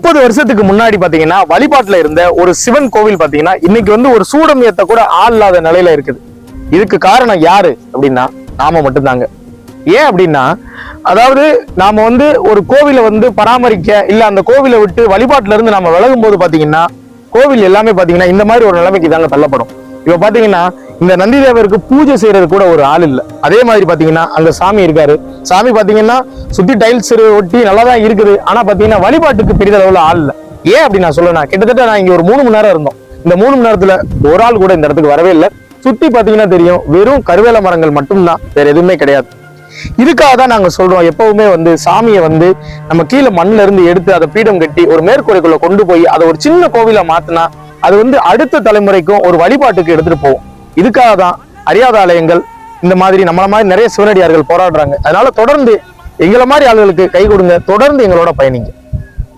30 வருஷத்துக்கு முன்னாடி பாத்தீங்கன்னா வழிபாட்டுல இருந்த ஒரு சிவன் கோவில் பாத்தீங்கன்னா இன்னைக்கு வந்து ஒரு சூடம் ஏத்த கூட ஆள் இல்லாத நிலையில இருக்குது. இதுக்கு காரணம் யாரு அப்படின்னா நாம மட்டும்தாங்க. ஏன் அப்படின்னா, அதாவது நாம வந்து ஒரு கோவிலை வந்து பராமரிக்க இல்ல அந்த கோவிலை விட்டு வழிபாட்டுல இருந்து நாம விலகும் போது பாத்தீங்கன்னா கோவில் எல்லாமே பாத்தீங்கன்னா இந்த மாதிரி ஒரு நிலைமைக்கு தாங்க தள்ளப்படும். இப்ப பாத்தீங்கன்னா இந்த நந்தி தேவருக்கு பூஜை செய்யறது கூட ஒரு ஆள் இல்ல. அதே மாதிரி பாத்தீங்கன்னா அங்க சாமி இருக்காரு. சாமி பாத்தீங்கன்னா சுத்தி டைல்ஸ் ஒட்டி நல்லாதான் இருக்குது. ஆனா பாத்தீங்கன்னா வழிபாட்டுக்கு பெரிதளவுல ஆள் இல்ல. ஏன் அப்படி நான் சொல்லணும், கிட்டத்தட்ட நான் இங்க ஒரு 3 மணி நேரம் இருந்தோம். இந்த 3 மணி நேரத்துல ஒரு ஆள் கூட இந்த இடத்துக்கு வரவே இல்லை. சுத்தி பாத்தீங்கன்னா தெரியும், வெறும் கருவேல மரங்கள் மட்டும்தான், வேற எதுவுமே கிடையாது. இதுக்காக தான் நாங்க சொல்றோம், எப்பவுமே வந்து சாமியை வந்து நம்ம கீழே மண்ணில இருந்து எடுத்து அதை பீடம் கட்டி ஒரு மேற்கூரைக்குள்ள கொண்டு போய் அதை ஒரு சின்ன கோவில மாத்தினா அது வந்து அடுத்த தலைமுறைக்கும் ஒரு வழிபாட்டுக்கு எடுத்துட்டு போகும். இதுக்காக தான் அறியாத ஆலயங்கள் இந்த மாதிரி நம்மள மாதிரி நிறைய சிவனடியார்கள் போராடுறாங்க. அதனால தொடர்ந்து எங்களை மாதிரி ஆளுகளுக்கு கை கொடுங்க, தொடர்ந்து எங்களோட பயணிங்க.